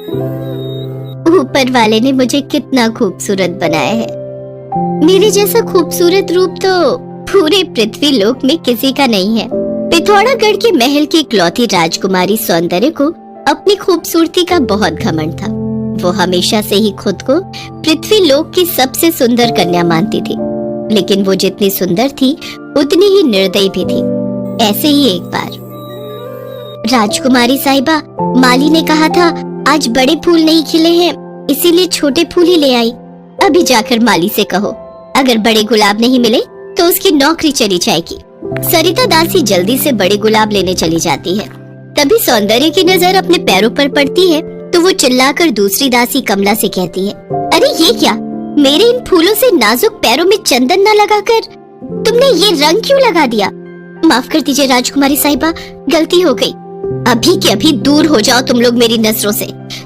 ऊपर वाले ने मुझे कितना खूबसूरत बनाया है। मेरे जैसा खूबसूरत रूप तो पूरे पृथ्वी लोक में किसी का नहीं है। पिथौरागढ़ के महल की इकलौती राजकुमारी सौंदर्य को अपनी खूबसूरती का बहुत घमंड था। वो हमेशा से ही खुद को पृथ्वी लोक की सबसे सुंदर कन्या मानती थी, लेकिन वो जितनी सुंदर थी उतनी ही निर्दयी भी थी। ऐसे ही एक बार राजकुमारी साहिबा, माली ने कहा था आज बड़े फूल नहीं खिले हैं, इसीलिए छोटे फूल ही ले आई। अभी जाकर माली से कहो अगर बड़े गुलाब नहीं मिले तो उसकी नौकरी चली जाएगी। सरिता दासी जल्दी से बड़े गुलाब लेने चली जाती है। तभी सौंदर्य की नजर अपने पैरों पर पड़ती है तो वो चिल्लाकर दूसरी दासी कमला से कहती है, अरे ये क्या, मेरे इन फूलों से नाजुक पैरों में चंदन न लगाकर तुमने ये रंग क्यों लगा दिया? माफ कर दीजिए राजकुमारी साहिबा, गलती हो गई। अभी के अभी दूर हो जाओ तुम लोग मेरी नजरों से।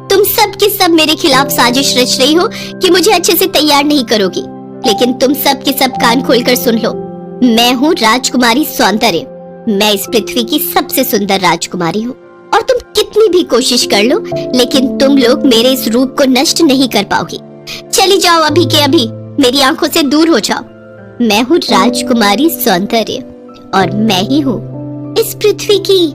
तुम सब के सब मेरे खिलाफ साजिश रच रही हो कि मुझे अच्छे से तैयार नहीं करोगी, लेकिन तुम सब के सब कान खोलकर सुन लो। मैं हूँ राजकुमारी सौंदर्य। मैं इस पृथ्वी की सबसे सुंदर राजकुमारी हूँ और तुम कितनी भी कोशिश कर लो, लेकिन तुम लोग मेरे इस रूप को नष्ट नहीं कर पाओगी। चली जाओ अभी के अभी, मेरी आंखों से दूर हो जाओ। मैं हूँ राजकुमारी सौंदर्य और मैं ही हूँ इस पृथ्वी की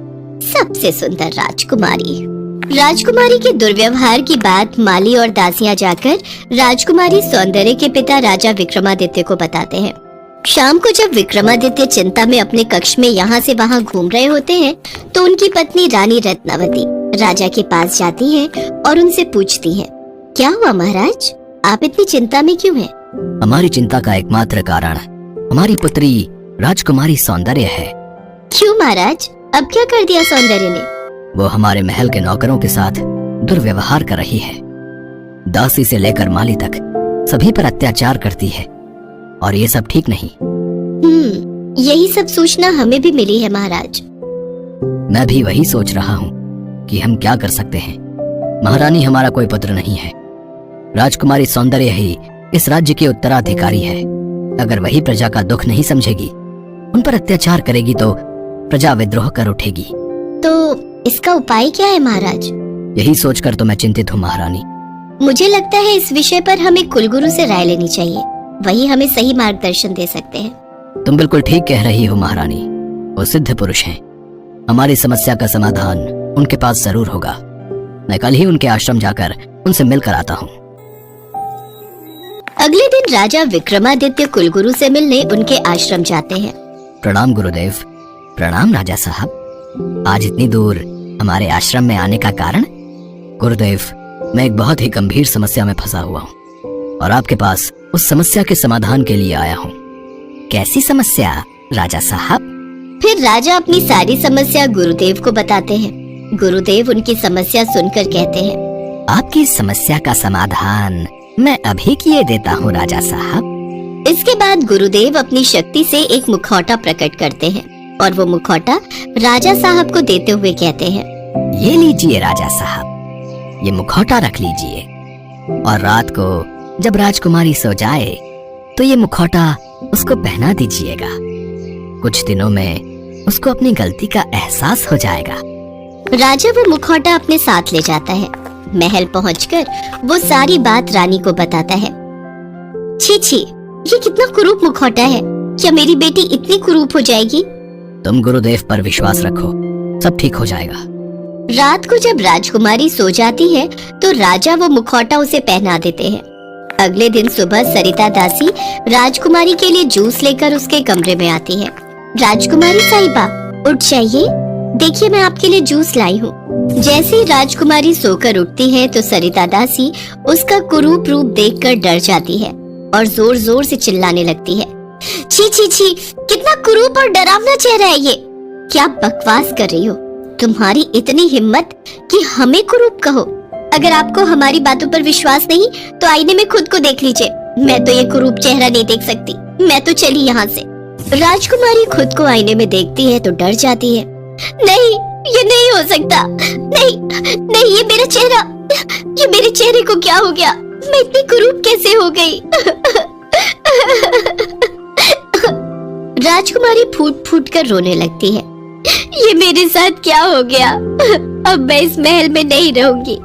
सबसे सुंदर राजकुमारी। राजकुमारी के दुर्व्यवहार की बात माली और दासियां जाकर राजकुमारी सौंदर्य के पिता राजा विक्रमादित्य को बताते हैं। शाम को जब विक्रमादित्य चिंता में अपने कक्ष में यहाँ से वहाँ घूम रहे होते हैं तो उनकी पत्नी रानी रत्नावती राजा के पास जाती है और उनसे पूछती है, क्या हुआ महाराज, आप इतनी चिंता में क्यों हैं? हमारी चिंता का एकमात्र कारण हमारी पुत्री राजकुमारी सौंदर्य है। क्यों महाराज, अब क्या कर दिया सौंदर्य ने? वो हमारे महल के नौकरों के साथ दुर्व्यवहार कर रही है। दासी से लेकर माली तक सभी पर अत्याचार करती है और ये सब ठीक नहीं। यही सब सूचना हमें भी मिली है महाराज। मैं भी वही सोच रहा हूँ कि हम क्या कर सकते हैं। महारानी, हमारा कोई पुत्र नहीं है। राजकुमारी सौंदर्य ही इस राज्य की उत्तराधिकारी है। अगर वही प्रजा का दुख नहीं समझेगी, उन पर अत्याचार करेगी तो प्रजा विद्रोह कर उठेगी। तो इसका उपाय क्या है महाराज? यही सोचकर तो मैं चिंतित हूँ महारानी। मुझे लगता है इस विषय पर हमें कुलगुरु से राय लेनी चाहिए, वही हमें सही मार्गदर्शन दे सकते हैं। तुम बिल्कुल ठीक कह रही हो महारानी, वो सिद्ध पुरुष हैं। हमारी समस्या का समाधान उनके पास जरूर होगा। मैं कल ही उनके आश्रम जाकर उनसे मिलकर आता हूँ। अगले दिन राजा विक्रमादित्य कुलगुरु से मिलने उनके आश्रम जाते हैं। प्रणाम गुरुदेव। प्रणाम राजा साहब। आज इतनी दूर हमारे आश्रम में आने का कारण? गुरुदेव, मैं एक बहुत ही गंभीर समस्या में फंसा हुआ हूँ और आपके पास उस समस्या के समाधान के लिए आया हूँ। कैसी समस्या राजा साहब? फिर राजा अपनी सारी समस्या गुरुदेव को बताते हैं। गुरुदेव उनकी समस्या सुनकर कहते हैं, आपकी समस्या का समाधान मैं अभी किए देता हूँ राजा साहब। इसके बाद गुरुदेव अपनी शक्ति से एक मुखौटा प्रकट करते हैं और वो मुखौटा राजा साहब को देते हुए कहते हैं, ये लीजिए राजा साहब, ये मुखौटा रख लीजिए और रात को जब राजकुमारी सो जाए तो ये मुखौटा उसको पहना दीजिएगा। कुछ दिनों में उसको अपनी गलती का एहसास हो जाएगा। राजा वो मुखौटा अपने साथ ले जाता है। महल पहुंचकर वो सारी बात रानी को बताता है। छी छी, ये कितना कुरूप मुखौटा है, क्या मेरी बेटी इतनी कुरूप हो जाएगी? तुम गुरुदेव पर विश्वास रखो, सब ठीक हो जाएगा। रात को जब राजकुमारी सो जाती है तो राजा वो मुखौटा उसे पहना देते हैं। अगले दिन सुबह सरिता दासी राजकुमारी के लिए जूस लेकर उसके कमरे में आती है। राजकुमारी साहिबा, उठ जाइए, देखिए मैं आपके लिए जूस लाई हूँ। जैसे ही राजकुमारी सोकर उठती है तो सरिता दासी उसका कुरूप रूप देखकर डर जाती है और जोर जोर से चिल्लाने लगती है, छी छी छी, कितना कुरूप और डरावना चेहरा है ये। क्या बकवास कर रही हो? तुम्हारी इतनी हिम्मत कि हमें कुरूप कहो? अगर आपको हमारी बातों पर विश्वास नहीं तो आईने में खुद को देख लीजिए। मैं तो ये कुरूप चेहरा नहीं देख सकती, मैं तो चली यहाँ से। राजकुमारी खुद को आईने में देखती है तो डर जाती है। नहीं, ये नहीं हो सकता, नहीं नहीं, ये मेरा चेहरा, ये मेरे चेहरे को क्या हो गया? मैं इतनी कुरूप कैसे हो गई? राजकुमारी फूट फूट कर रोने लगती है। ये मेरे साथ क्या हो गया? अब मैं इस महल में नहीं रहूंगी,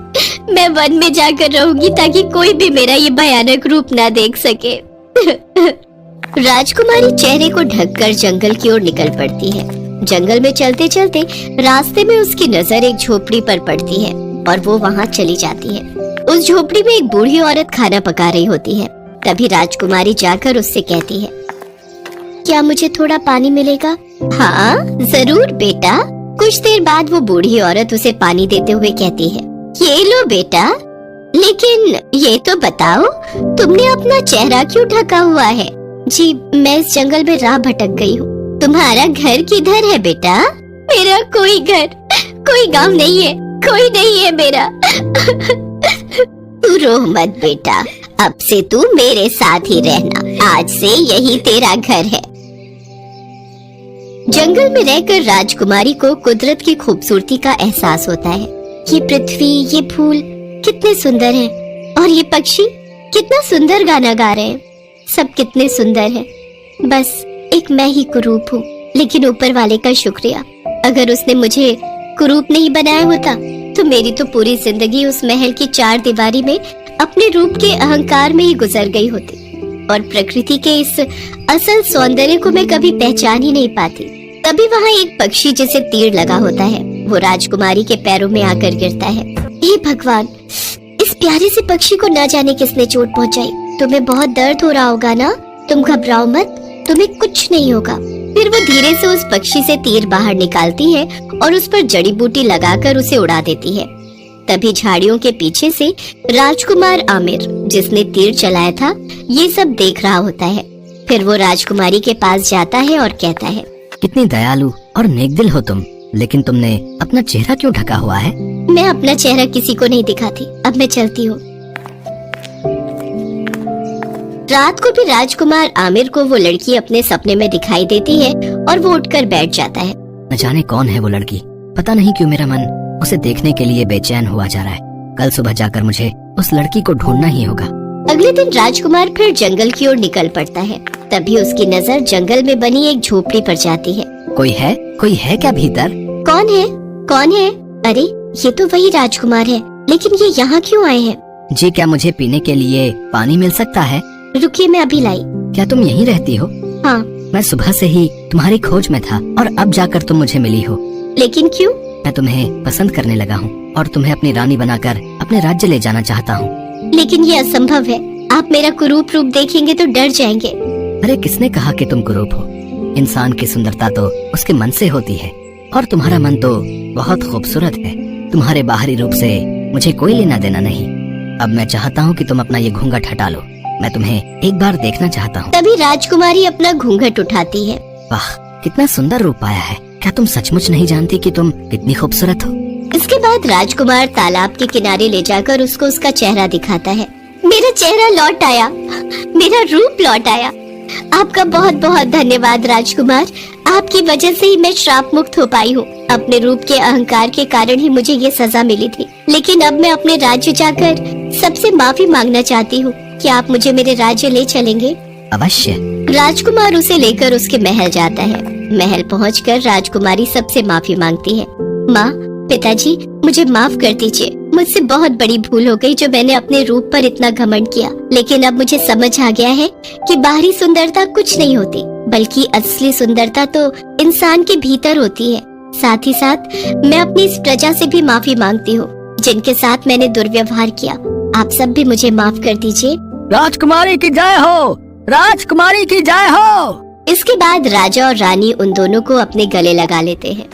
मैं वन में जाकर रहूंगी ताकि कोई भी मेरा ये भयानक रूप ना देख सके। राजकुमारी चेहरे को ढककर जंगल की ओर निकल पड़ती है। जंगल में चलते चलते रास्ते में उसकी नजर एक झोपड़ी पर पड़ती है और वो वहाँ चली जाती है। उस झोपड़ी में एक बूढ़ी औरत खाना पका रही होती है। तभी राजकुमारी जाकर उससे कहती है, क्या मुझे थोड़ा पानी मिलेगा? हाँ जरूर बेटा। कुछ देर बाद वो बूढ़ी औरत उसे पानी देते हुए कहती है, ये लो बेटा, लेकिन ये तो बताओ तुमने अपना चेहरा क्यों ढका हुआ है? जी मैं इस जंगल में राह भटक गई हूँ। तुम्हारा घर किधर है बेटा? मेरा कोई घर, कोई गांव नहीं है, कोई नहीं है मेरा। तू रो मत बेटा, अब से तू मेरे साथ ही रहना। आज से यही तेरा घर है। जंगल में रहकर राजकुमारी को कुदरत की खूबसूरती का एहसास होता है। ये पृथ्वी, ये फूल कितने सुंदर हैं और ये पक्षी कितना सुंदर गाना गा रहे हैं। सब कितने सुंदर हैं। बस एक मैं ही कुरूप हूँ, लेकिन ऊपर वाले का शुक्रिया। अगर उसने मुझे कुरूप नहीं बनाया होता तो मेरी तो पूरी जिंदगी उस महल की चार दीवारी में अपने रूप के अहंकार में ही गुजर गई होती और प्रकृति के इस असल सौंदर्य को मैं कभी पहचान ही नहीं पाती। तभी वहाँ एक पक्षी जिसे तीर लगा होता है वो राजकुमारी के पैरों में आकर गिरता है। हे भगवान, इस प्यारे से पक्षी को न जाने किसने चोट पहुँचाई। तुम्हें बहुत दर्द हो रहा होगा ना? तुम घबराओ मत, तुम्हें कुछ नहीं होगा। फिर वो धीरे से उस पक्षी से तीर बाहर निकालती है और उस पर जड़ी बूटी लगाकर उसे उड़ा देती है। तभी झाड़ियों के पीछे से राजकुमार आमिर, जिसने तीर चलाया था, ये सब देख रहा होता है। फिर वो राजकुमारी के पास जाता है और कहता है, कितनी दयालु और नेकदिल हो तुम, लेकिन तुमने अपना चेहरा क्यों ढका हुआ है? मैं अपना चेहरा किसी को नहीं दिखाती। अब मैं चलती हूँ। रात को भी राजकुमार आमिर को वो लड़की अपने सपने में दिखाई देती है और वो उठकर बैठ जाता है। न जाने कौन है वो लड़की। पता नहीं क्यों मेरा मन उसे देखने के लिए बेचैन हुआ जा रहा है। कल सुबह जाकर मुझे उस लड़की को ढूंढना ही होगा। अगले दिन राजकुमार फिर जंगल की ओर निकल पड़ता है। तभी उसकी नजर जंगल में बनी एक झोपड़ी पर जाती है। कोई है क्या भीतर? कौन है? कौन है? अरे ये तो वही राजकुमार है, लेकिन ये यहाँ क्यों आए हैं? जी क्या मुझे पीने के लिए पानी मिल सकता है? रुकिए मैं अभी लाई। क्या तुम यहीं रहती हो? हाँ। मैं सुबह से ही तुम्हारी खोज में था और अब जाकर तुम मुझे मिली हो। लेकिन क्यों? मैं तुम्हें पसंद करने लगा हूँ और तुम्हें अपनी रानी बनाकर अपने राज्य ले जाना चाहता हूँ। लेकिन ये असंभव है। आप मेरा कुरूप रूप देखेंगे तो डर जाएंगे। अरे किसने कहा कि तुम कुरूप हो? इंसान की सुंदरता तो उसके मन से होती है और तुम्हारा मन तो बहुत खूबसूरत है। तुम्हारे बाहरी रूप से मुझे कोई लेना देना नहीं। अब मैं चाहता हूँ कि तुम अपना ये घूंघट हटा लो। मैं तुम्हें एक बार देखना चाहता हूँ। तभी राजकुमारी अपना घूंघट उठाती है। वाह, कितना सुंदर रूप पाया है। क्या तुम सचमुच नहीं जानती कि तुम कितनी खूबसूरत हो? इसके बाद राजकुमार तालाब के किनारे ले जाकर उसको उसका चेहरा दिखाता है। मेरा चेहरा लौट आया, मेरा रूप लौट आया। आपका बहुत बहुत धन्यवाद राजकुमार। आपकी वजह से ही मैं श्राप मुक्त हो पाई हूँ। अपने रूप के अहंकार के कारण ही मुझे ये सजा मिली थी, लेकिन अब मैं अपने राज्य जाकर सबसे माफी मांगना चाहती हूँ। क्या आप मुझे मेरे राज्य ले चलेंगे? अवश्य। राजकुमार उसे लेकर उसके महल जाता है। महल पहुंचकर राजकुमारी सबसे माफी मांगती है। माँ, पिताजी, मुझे माफ कर दीजिए। मुझसे बहुत बड़ी भूल हो गई जो मैंने अपने रूप पर इतना घमंड किया। लेकिन अब मुझे समझ आ गया है कि बाहरी सुंदरता कुछ नहीं होती, बल्कि असली सुंदरता तो इंसान के भीतर होती है। साथ ही साथ मैं अपनी इस प्रजा से भी माफी मांगती हूँ जिनके साथ मैंने दुर्व्यवहार किया। आप सब भी मुझे माफ कर दीजिए। राजकुमारी की जय हो, राजकुमारी की जय हो। इसके बाद राजा और रानी उन दोनों को अपने गले लगा लेते हैं।